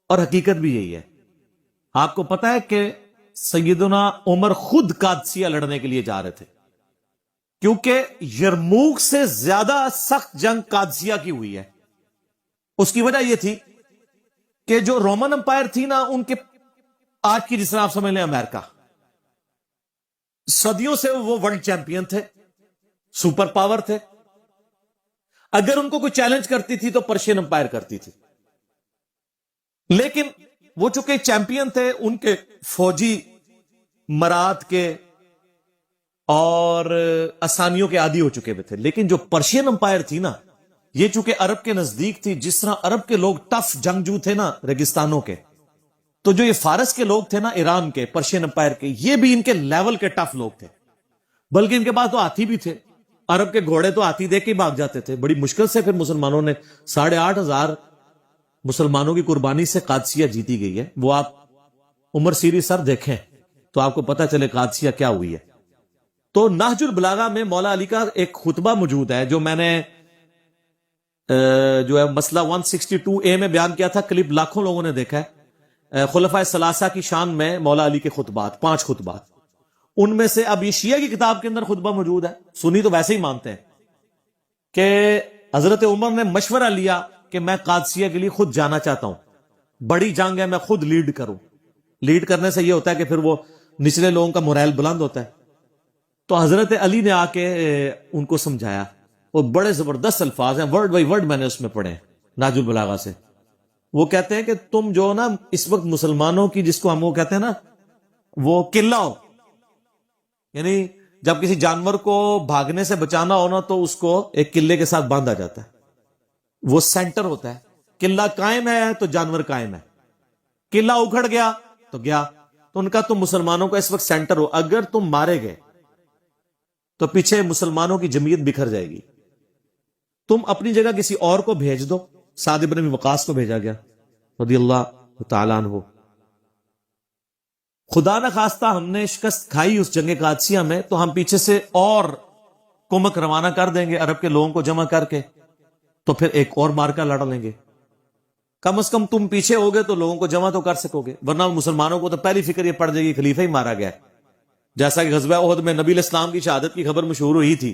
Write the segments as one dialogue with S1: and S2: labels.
S1: اور حقیقت بھی یہی ہے. آپ کو پتا ہے کہ سیدنا عمر خود قادسیہ لڑنے کے لیے جا رہے تھے، کیونکہ یرموک سے زیادہ سخت جنگ قادسیہ کی ہوئی ہے. اس کی وجہ یہ تھی کہ جو رومن امپائر تھی نا، ان کے آج کی جس طرح آپ سمجھ لیں امریکہ، صدیوں سے وہ ورلڈ چیمپئن تھے، سپر پاور تھے. اگر ان کو کوئی چیلنج کرتی تھی تو پرشین امپائر کرتی تھی. لیکن وہ چونکہ چیمپئن تھے، ان کے فوجی مراد کے اور آسانیوں کے عادی ہو چکے ہوئے تھے. لیکن جو پرشین امپائر تھی نا، یہ چونکہ عرب کے نزدیک تھی، جس طرح عرب کے لوگ ٹف جنگجو تھے نا ریگستانوں کے، تو جو یہ فارس کے لوگ تھے نا، ایران کے، پرشین امپائر کے، یہ بھی ان کے لیول کے ٹف لوگ تھے. بلکہ ان کے پاس تو ہاتھی بھی تھے. عرب کے گھوڑے تو ہاتھی دیکھ کے بھاگ جاتے تھے. بڑی مشکل سے پھر مسلمانوں نے 8,500 مسلمانوں کی قربانی سے قادسیہ جیتی گئی ہے. وہ آپ عمر سیری سر دیکھیں تو آپ کو پتہ چلے قادسیہ کیا ہوئی ہے. تو نہج البلاغہ میں مولا علی کا ایک خطبہ موجود ہے، جو میں نے جو ہے مسئلہ 162A میں بیان کیا تھا. کلپ لاکھوں لوگوں نے دیکھا ہے. خلفائے ثلاثہ کی شان میں مولا علی کے خطبات، 5 خطبات. ان میں سے اب یہ شیعہ کی کتاب کے اندر خطبہ موجود ہے. سنی تو ویسے ہی مانتے ہیں کہ حضرت عمر نے مشورہ لیا کہ میں قادسیہ کے لیے خود جانا چاہتا ہوں، بڑی جنگ ہے، میں خود لیڈ کروں. لیڈ کرنے سے یہ ہوتا ہے کہ پھر وہ نچلے لوگوں کا مورائل بلند ہوتا ہے. تو حضرت علی نے آ کے ان کو سمجھایا. وہ بڑے زبردست الفاظ ہیں، ورڈ بائی ورڈ میں نے اس میں پڑھے نہج البلاغہ سے. وہ کہتے ہیں کہ تم جو نا اس وقت مسلمانوں کی، جس کو ہم وہ کہتے ہیں نا، وہ قلعہ ہو، یعنی جب کسی جانور کو بھاگنے سے بچانا ہونا تو اس کو ایک قلعے کے ساتھ باندھا جاتا ہے. وہ سینٹر ہوتا ہے. قلعہ قائم ہے تو جانور قائم ہے، قلعہ اکھڑ گیا تو گیا. تو ان کا تم مسلمانوں کا اس وقت سینٹر ہو. اگر تم مارے گئے تو پیچھے مسلمانوں کی جمعیت بکھر جائے گی. تم اپنی جگہ کسی اور کو بھیج دو. سعد بن ابی وقاص کو بھیجا گیا رضی اللہ تعالیٰ عنہ. خدا نہ خواستہ ہم نے شکست کھائی اس جنگ قادسیہ میں، تو ہم پیچھے سے اور کمک روانہ کر دیں گے عرب کے لوگوں کو جمع کر کے، تو پھر ایک اور مارکا لڑ لیں گے. کم از کم تم پیچھے ہوگے تو لوگوں کو جمع تو کر سکو گے، ورنہ مسلمانوں کو تو پہلی فکر یہ پڑ جائے گی خلیفہ ہی مارا گیا. جیسا کہ غزوہ احد میں نبی علیہ السلام کی شہادت کی خبر مشہور ہوئی تھی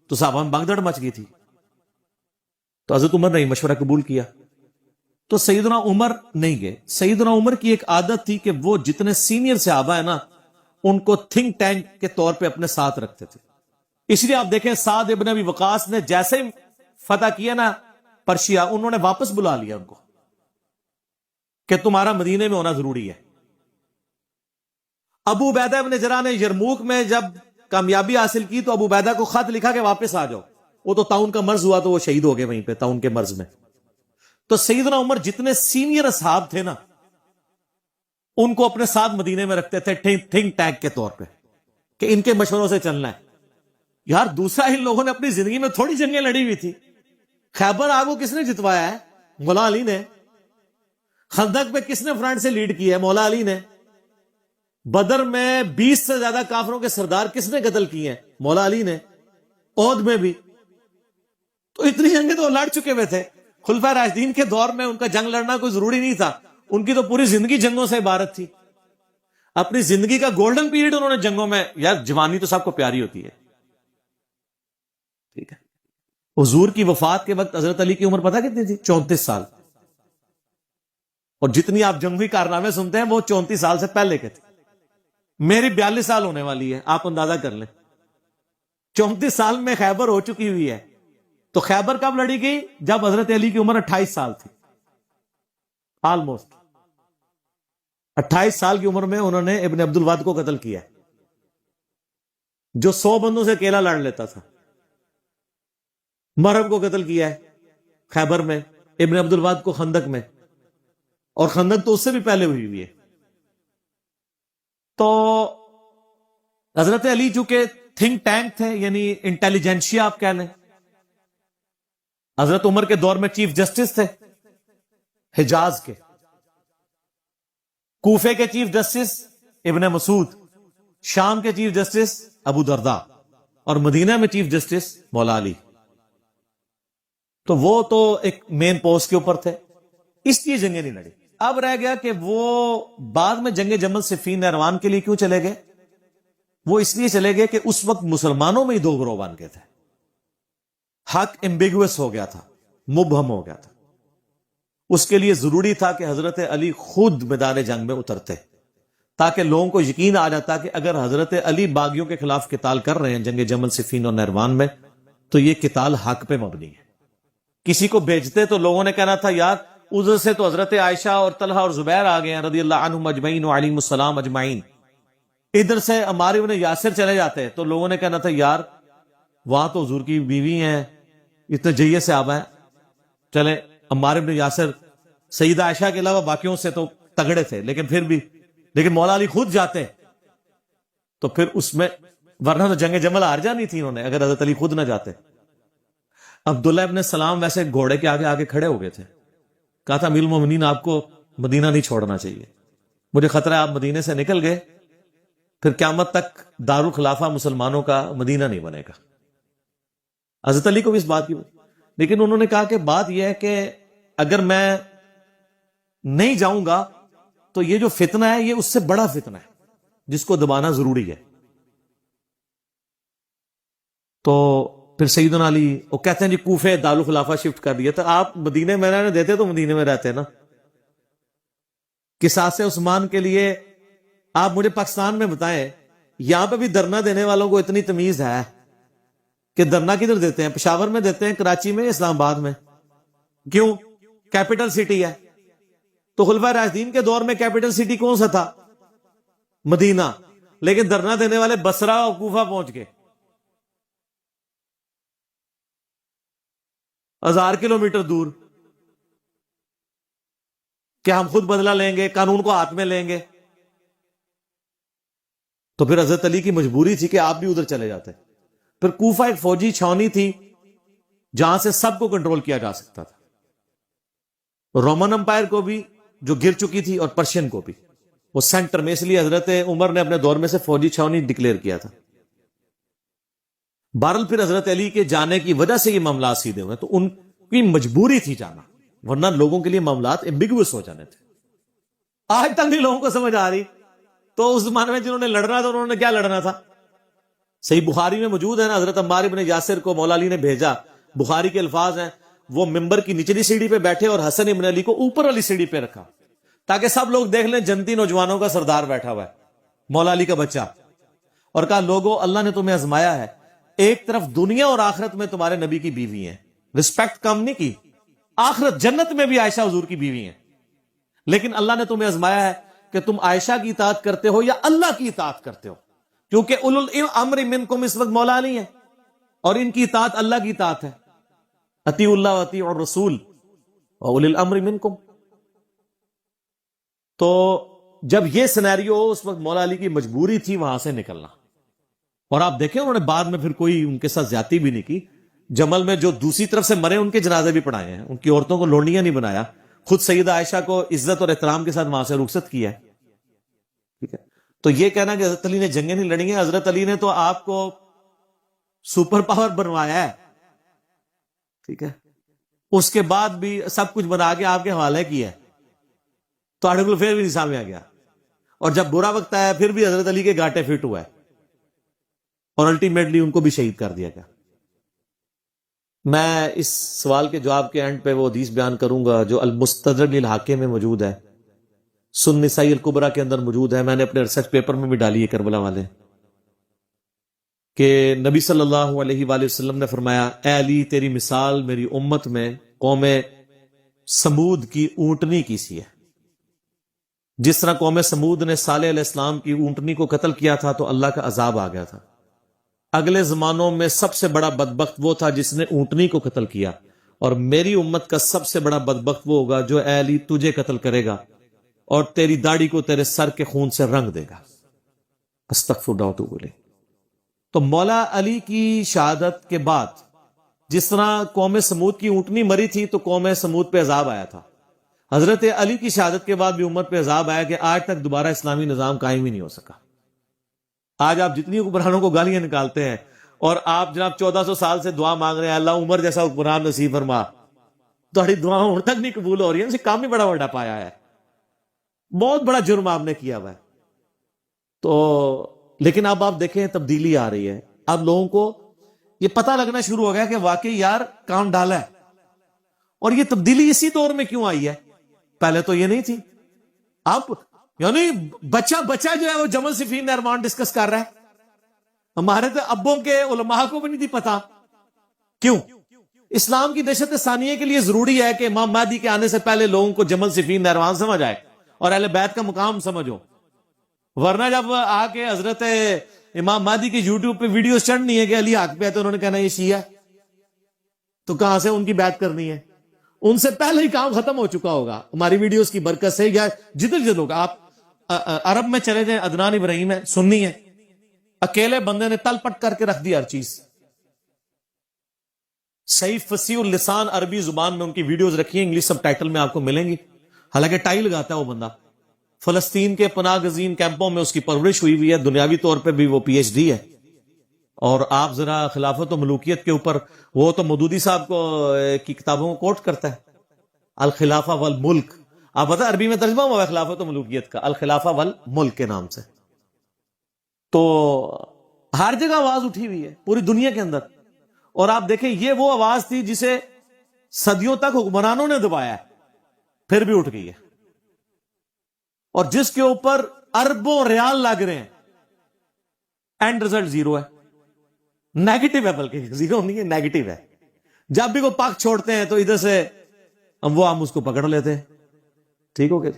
S1: تو صحابہ میں بھگدڑ مچ گئی تھی. تو حضرت عمر نے مشورہ قبول کیا. تو سیدنا عمر نہیں گئے. سیدنا عمر کی ایک عادت تھی کہ وہ جتنے سینئر صحابہ ہیں نا، ان کو تھنک ٹینک کے طور پہ اپنے ساتھ رکھتے تھے. اس لیے آپ دیکھیں سعد ابن ابی وقاص نے جیسے ہی فتح کیا نا پرشیا، انہوں نے واپس بلا لیا ان کو کہ تمہارا مدینے میں ہونا ضروری ہے. ابو عبیدہ ابن جراح نے یرموک میں جب کامیابی حاصل کی تو ابو عبیدہ کو خط لکھا کہ واپس آ جاؤ. وہ تو طاعون کا مرض ہوا تو وہ شہید ہو گئے وہیں پہ طاعون کے مرض میں. تو سیدنا عمر جتنے سینئر اصحاب تھے نا، ان کو اپنے ساتھ مدینے میں رکھتے تھے تھنک ٹینک کے طور پہ کہ ان کے مشوروں سے چلنا ہے. یار دوسرا ان لوگوں نے اپنی زندگی میں تھوڑی جنگیں لڑی ہوئی تھی. خیبر آگو کس نے جتوایا ہے؟ مولا علی نے. خندق پہ کس نے فرنٹ سے لیڈ کیا ہے؟ مولا علی نے. بدر میں 20 سے زیادہ کافروں کے سردار کس نے قتل کیے ہیں؟ مولا علی نے. احد میں بھی. تو اتنی جنگیں تو لڑ چکے ہوئے تھے. خلفائے راشدین کے دور میں ان کا جنگ لڑنا کوئی ضروری نہیں تھا. ان کی تو پوری زندگی جنگوں سے عبارت تھی. اپنی زندگی کا گولڈن پیریڈ انہوں نے جنگوں میں. یار جوانی تو سب کو پیاری ہوتی ہے، ٹھیک ہے. حضور کی وفات کے وقت حضرت علی کی عمر پتہ کتنی تھی؟ 34 سال. اور جتنی آپ جنگی کارنامے سنتے ہیں وہ 34 سال سے پہلے کے تھے. میری 42 سال ہونے والی ہے، آپ اندازہ کر لیں. 34 سال میں خیبر ہو چکی ہوئی ہے. تو خیبر کب لڑی گئی؟ جب حضرت علی کی عمر 28 سال تھی. آلموسٹ 28 سال کی عمر میں انہوں نے ابن عبد الواد کو قتل کیا، جو 100 بندوں سے اکیلا لڑ لیتا تھا. مرہم کو قتل کیا ہے خیبر میں، ابن عبد الواد کو خندق میں، اور خندق تو اس سے بھی پہلے ہوئی ہوئی ہے. تو حضرت علی چونکہ تھنک ٹینک تھے، یعنی انٹیلیجنشیا آپ کہہ لیں. حضرت عمر کے دور میں چیف جسٹس تھے حجاز کے. کوفے کے چیف جسٹس ابن مسعود، شام کے چیف جسٹس ابو درداء، اور مدینہ میں چیف جسٹس مولا علی. تو وہ تو ایک مین پوسٹ کے اوپر تھے، اس لیے جنگیں نہیں لڑی. اب رہ گیا کہ وہ بعد میں جنگ جمل صفین نہروان کے لیے کیوں چلے گئے؟ وہ اس لیے چلے گئے کہ اس وقت مسلمانوں میں ہی دو گروہ بن گئے تھے، حق ایمبیگوس ہو گیا تھا، مبہم ہو گیا تھا. اس کے لیے ضروری تھا کہ حضرت علی خود میدان جنگ میں اترتے، تاکہ لوگوں کو یقین آ جاتا کہ اگر حضرت علی باغیوں کے خلاف قتال کر رہے ہیں جنگ جمل صفین اور نہروان میں، تو یہ قتال حق پہ مبنی ہے. کسی کو بھیجتے تو لوگوں نے کہنا تھا یار ادھر سے تو حضرت عائشہ اور طلحہ اور زبیر آ گئے ہیں رضی اللہ عنہم اجمعین وعلیہم السلام اجمعین، ادھر سے عمار بن یاسر چلے جاتے تو لوگوں نے کہنا تھا یار وہاں تو حضور کی بیوی ہیں، اتنے جیے صحابہ ہیں، چلے عمار بن یاسر سیدہ عائشہ کے علاوہ باقیوں سے تو تگڑے تھے لیکن مولا علی خود جاتے تو پھر اس میں، ورنہ تو جنگ جمل ہار جانی تھی انہوں نے اگر حضرت علی خود نہ جاتے. عبداللہ ابن سلام ویسے گھوڑے کے آگے آگے کھڑے ہو گئے تھے، کہا تھا امیر المومنین آپ کو مدینہ نہیں چھوڑنا چاہیے، مجھے خطرہ ہے آپ مدینے سے نکل گئے پھر قیامت تک دارالخلافہ مسلمانوں کا مدینہ نہیں بنے گا. حضرت علی کو بھی اس بات کی، لیکن انہوں نے کہا کہ بات یہ ہے کہ اگر میں نہیں جاؤں گا تو یہ جو فتنہ ہے یہ اس سے بڑا فتنہ ہے جس کو دبانا ضروری ہے. تو پھر سیدنا علی وہ کہتے ہیں جی کوفے دارالخلافہ شفٹ کر دیا، تو آپ مدینے میں رہنے دیتے تو مدینے میں رہتے نا. قصاص عثمان کے لیے آپ مجھے پاکستان میں بتائیں، یہاں پہ بھی دھرنا دینے والوں کو اتنی تمیز ہے کہ دھرنا کدھر دیتے ہیں؟ پشاور میں دیتے ہیں، کراچی میں، اسلام آباد میں. کیوں؟ کیپٹل سٹی ہے. تو خلفائے راشدین کے دور میں کیپٹل سٹی کون سا تھا؟ مدینہ. لیکن دھرنا دینے والے بصرہ اور کوفہ پہنچ گئے، 1000 کلومیٹر دور، کہ ہم خود بدلہ لیں گے، قانون کو ہاتھ میں لیں گے. تو پھر حضرت علی کی مجبوری تھی کہ آپ بھی ادھر چلے جاتے. پھر کوفہ ایک فوجی چھاونی تھی جہاں سے سب کو کنٹرول کیا جا سکتا تھا، رومن امپائر کو بھی جو گر چکی تھی اور پرشین کو بھی. وہ سینٹر میں، اس لیے حضرت عمر نے اپنے دور میں سے فوجی چھاونی ڈکلیئر کیا تھا. بہرحال پھر حضرت علی کے جانے کی وجہ سے یہ معاملات سیدھے ہوئے، تو ان کی مجبوری تھی جانا، ورنہ لوگوں کے لیے معاملات ایمبیگوس ہو جانے تھے. آج تک نہیں لوگوں کو سمجھ آ رہی. تو اس زمانے میں جنہوں نے لڑنا تھا انہوں نے کیا لڑنا تھا؟ صحیح بخاری میں موجود ہے نا، حضرت عمار بن یاسر کو مولا علی نے بھیجا. بخاری کے الفاظ ہیں، وہ ممبر کی نچلی سیڑھی پہ بیٹھے اور حسن ابن علی کو اوپر والی سیڑھی پہ رکھا تاکہ سب لوگ دیکھ لیں جنتی نوجوانوں کا سردار بیٹھا ہوا ہے، مولا علی کا بچہ. اور کہا لوگو اللہ نے تمہیں آزمایا ہے، ایک طرف دنیا اور آخرت میں تمہارے نبی کی بیوی ہیں، رسپیکٹ کم نہیں کی، آخرت جنت میں بھی عائشہ حضور کی بیوی ہیں، لیکن اللہ نے تمہیں آزمایا ہے کہ تم عائشہ کی اطاعت کرتے ہو یا اللہ کی اطاعت کرتے ہو، کیونکہ اولو الامر منکم اس وقت مولا علی ہیں اور ان کی اطاعت اللہ کی اطاعت ہے. اطیعوا اللہ واطیعوا الرسول واولی الامر منکم. تو جب یہ سینیریو، اس وقت مولا علی کی مجبوری تھی وہاں سے نکلنا. اور آپ دیکھیں انہوں نے بعد میں پھر کوئی ان کے ساتھ زیادتی بھی نہیں کی. جمل میں جو دوسری طرف سے مرے ان کے جنازے بھی پڑھائے ہیں، ان کی عورتوں کو لونڈیاں نہیں بنایا، خود سیدہ عائشہ کو عزت اور احترام کے ساتھ وہاں سے رخصت کیا ہے. ٹھیک ہے. تو یہ کہنا کہ حضرت علی نے جنگیں نہیں لڑی ہیں، حضرت علی نے تو آپ کو سپر پاور بنوایا ہے. ٹھیک ہے. اس کے بعد بھی سب کچھ بنا کے آپ کے حوالے کیا ہے، تو آرٹیکل پھر بھی نہیں سامنے آ گیا. اور جب برا وقت آیا پھر بھی حضرت علی کے گاٹے فٹ ہوا ہے اور الٹیمیٹلی ان کو بھی شہید کر دیا گیا. میں اس سوال کے جواب کے اینڈ پہ وہ حدیث بیان کروں گا جو المستدرک للحاکم میں موجود ہے، سنن نسائی الکبریٰ کے اندر موجود ہے. میں نے اپنے ریسرچ پیپر میں بھی ڈالی ہے کربلا والے، کہ نبی صلی اللہ علیہ وآلہ وسلم نے فرمایا اے علی تیری مثال میری امت میں قوم سمود کی اونٹنی کی سی ہے. جس طرح قوم سمود نے صالح علیہ السلام کی اونٹنی کو قتل کیا تھا تو اللہ کا عذاب آ گیا تھا. اگلے زمانوں میں سب سے بڑا بدبخت وہ تھا جس نے اونٹنی کو قتل کیا، اور میری امت کا سب سے بڑا بدبخت وہ ہوگا جو اے علی تجھے قتل کرے گا اور تیری داڑھی کو تیرے سر کے خون سے رنگ دے گا. استغفر اللہ واتوب الیہ. تو مولا علی کی شہادت کے بعد جس طرح قوم سمود کی اونٹنی مری تھی تو قوم سمود پہ عذاب آیا تھا، حضرت علی کی شہادت کے بعد بھی امت پہ عذاب آیا کہ آج تک دوبارہ اسلامی نظام قائم ہی نہیں ہو سکا. آج آپ جتنی حکمرانوں کو گالیاں نکالتے ہیں اور آپ جناب 1400 سال سے دعا مانگ رہے ہیں اللہ عمر جیسا حکمران نصیب فرما، تو ہماری دعا ہوں تک نہیں قبول ہو رہی ہے. کام بھی بڑا بڑا پایا ہے. بہت بڑا جرم آپ نے کیا ہوا ہے. تو لیکن اب آپ دیکھیں تبدیلی آ رہی ہے. اب لوگوں کو یہ پتہ لگنا شروع ہو گیا کہ واقعی یار کام ڈالا ہے. اور یہ تبدیلی اسی دور میں کیوں آئی ہے؟ پہلے تو یہ نہیں تھی. اب یعنی بچہ جو ہے وہ جمل صفین نہروان ڈسکس کر رہا ہے. ہمارے تو ابوں کے علماء کو بھی نہیں تھی پتا. کیوں؟ اسلام کی دہشت ثانیہ کے لیے ضروری ہے کہ امام مہدی کے آنے سے پہلے لوگوں کو جمل صفین نہروان سمجھ آئے اور اہل بیت کا مقام سمجھو. ورنہ جب آ کے حضرت امام مہدی کی یوٹیوب پہ ویڈیوز چڑھنی ہے کہ علی حق پہ ہے تو انہوں نے کہنا یہ شیعہ ہے، تو کہاں سے ان کی بیعت کرنی ہے؟ ان سے پہلے ہی کام ختم ہو چکا ہوگا ہماری ویڈیوز کی برکت سے. یا جدھر لوگ آپ عرب میں چلے جائیں، عدنان ابراہیم ہے، سنی ہے، اکیلے بندے نے تل پٹ کر کے رکھ دی ہر چیز. صحیح فصیح اللسان عربی زبان میں ان کی ویڈیوز رکھی ہیں، انگلش سب ٹائٹل میں آپ کو ملیں گی. حالانکہ ٹائی لگاتا ہے وہ بندہ. فلسطین کے پناہ گزین کیمپوں میں اس کی پرورش ہوئی ہوئی ہے، دنیاوی طور پہ بھی وہ پی ایچ ڈی ہے. اور آپ ذرا خلافت و ملوکیت کے اوپر، وہ تو مودودی صاحب کو کی کتابوں کو کوٹ کرتا ہے، الخلافہ والملک. آپ بتا عربی میں ترجمہ ہوا ہے خلافت و ملوکیت کا الخلافہ والملک کے نام سے. تو ہر جگہ آواز اٹھی ہوئی ہے پوری دنیا کے اندر. اور آپ دیکھیں یہ وہ آواز تھی جسے صدیوں تک حکمرانوں نے دبایا ہے، پھر بھی اٹھ گئی ہے. اور جس کے اوپر اربوں ریال لگ رہے ہیں، اینڈ رزلٹ زیرو ہے. نیگیٹو ہے، بلکہ زیرو نہیں ہے، نیگیٹو ہے. جب بھی وہ پاک چھوڑتے ہیں تو ادھر سے ہم اس کو پکڑ لیتے ہیں. ٹھیک ہو گیا.